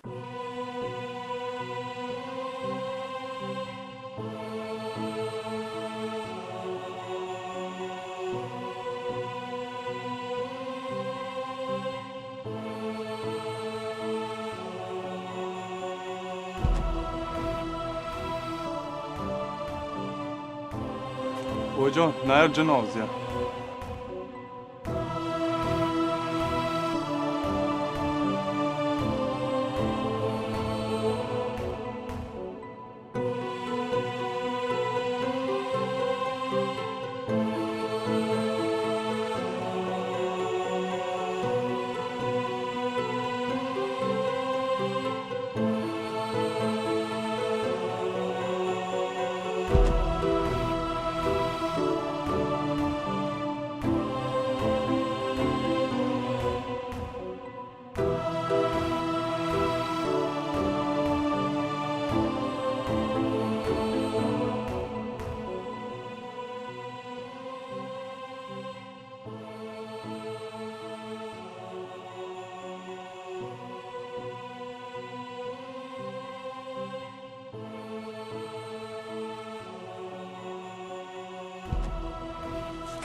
Hoxha, na erë gjenazja.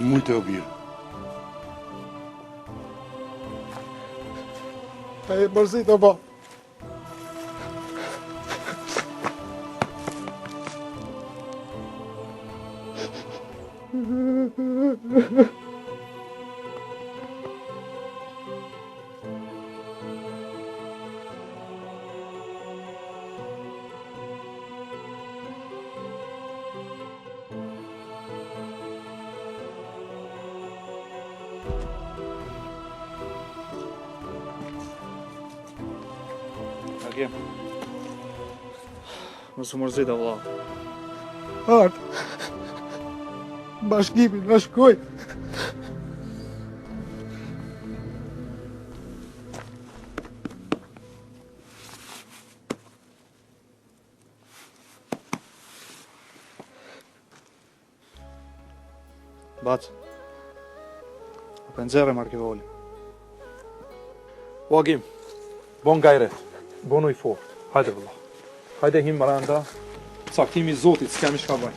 Muito ouvir. Hey, Marcito, ba? Agim. Mos u mërzit, valla. Art. Bashkimin, na shkoj. Bac. Apo nxerrem arkivoli. O Agim, bon gajret, bonuj fort. Hajde vëlla. Hajde him maranda. Caktimi i Zotit, s'kemi çka baj.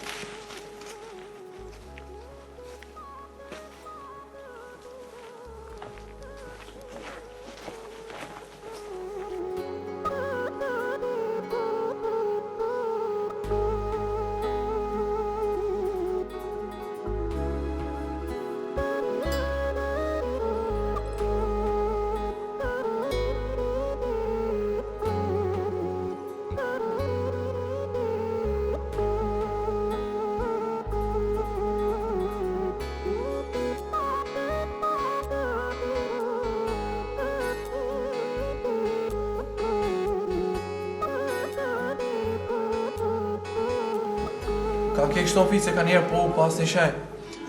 Ka ke kështu ofice ka njerë po pas një shaj.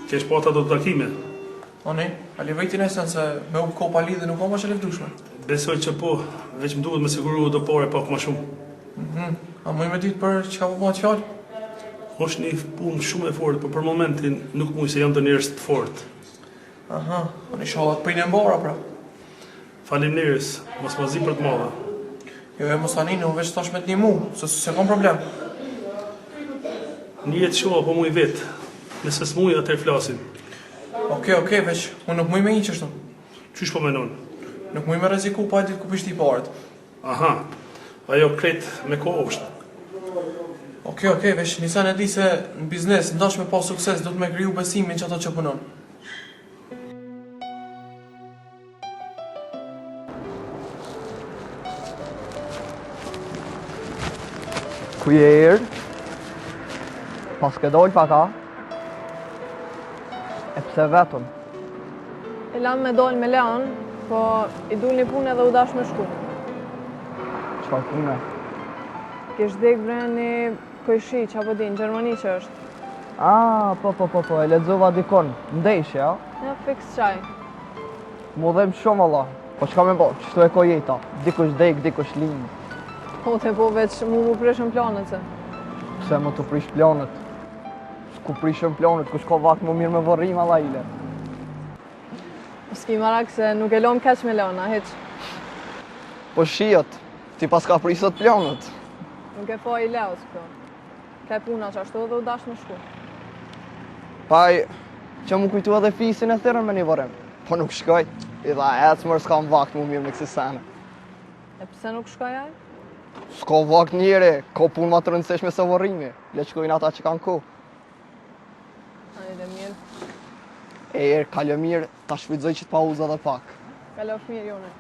Kesh po ata do të takime? Oni, a li vejti nesën se me u kopa lidhe nuk o ma që lefdushme. Besoj që po, veç më duhet me siguru do pore pak ma shumë. A muj me ditë për që ka po ma të fjallë? Është një punë shumë e fortë, por për momentin nuk muj se janë të njerëz të fortë. Aha, oni shallat për një mbara pra. Faleminderit, mos ma zi për të madhe. Jo e mos tani, unë veç tash me t'ni mu, se kom problem. Një jetë shoha po muj vetë, nëse s'muj atër flasin. Okej, veç, unë nuk muj me i qështu. Qysh po menon? Nuk muj me reziku pa e ditë ku pishti i parët. Aha, ajo kret me ko është. Okej, veç, nisan e di se në biznes, ndash me pas sukses, do të me kriju besimin që ato që punon. Ku je erë? Pas ke dojnë paka? E pse vetëm? E lam me dojnë me Leon, po i dul një punë edhe u dash me shku. Qfar pune? Kesh dek vreni Kojshi, që apo di, në Gjermani që është. Po, e lexova dikon, ndeshje, ja? Ja, fix qaj. Mu dhem shumë, Allah. Po çka me bo, qështu e ko jeta? Dikush dek, dikush linë. Po te po veç mu prishën planet se. Pse më të prish planet? S'ku prishën planet, kush ka vakt më mirë me vorrim, Allah ile. Po s'ki marak se nuk e lom keq me Leona, heq. Po shihet, Ti pas ka prisot planët. Nuk e fa i leos këto. Ka puna që ashtu dhe u dash më shku. Paj, që mu kujtu edhe fisin e thyrën me një varim. Po nuk shkoj. I dha ecë mërë s'kam vakt mu mirë në kësi sene. E pse nuk shkoj aj? S'ka vakt njëri, ka punë ma të rëndësishme se varrimi. Le qkojnë ata që kanë ku. Ani dhe mirë. Kalë mirë, ta shfrytëzoj që t'pauza dhe pak. Kalosh mirë jone.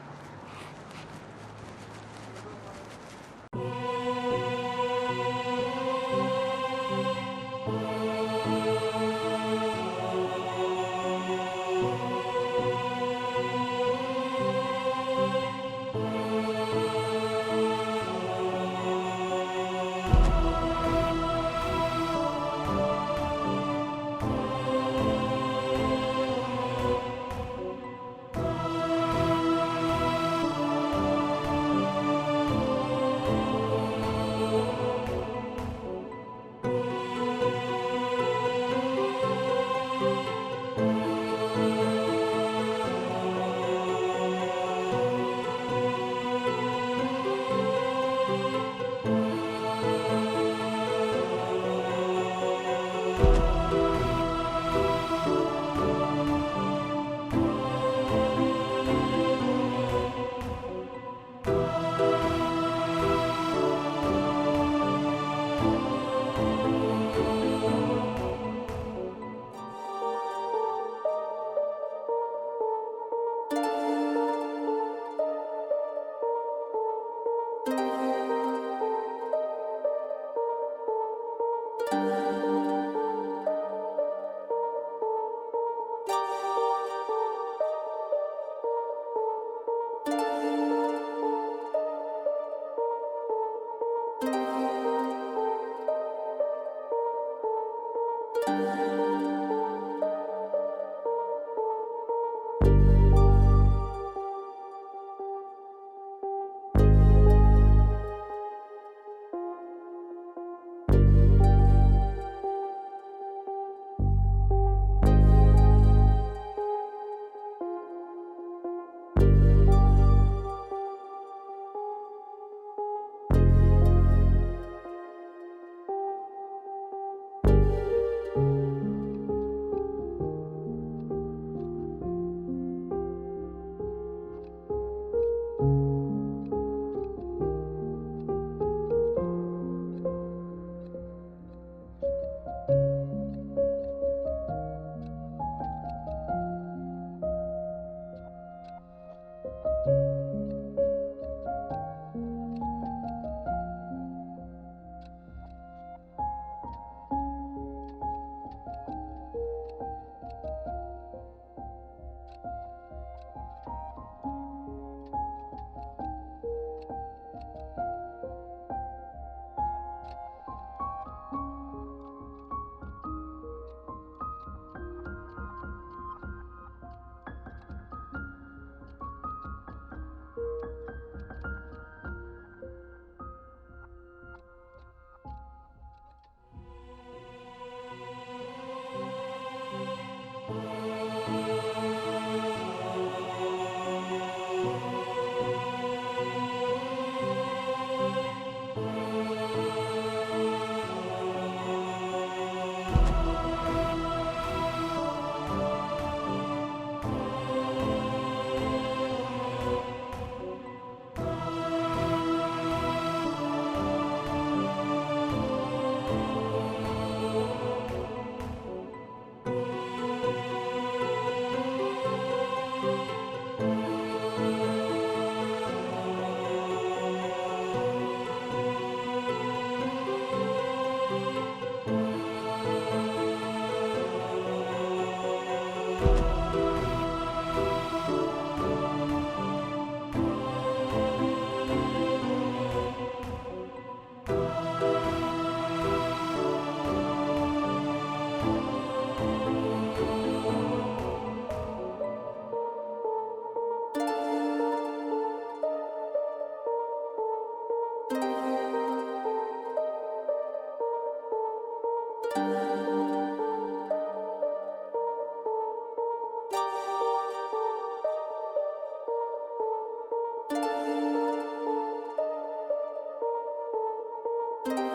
Thank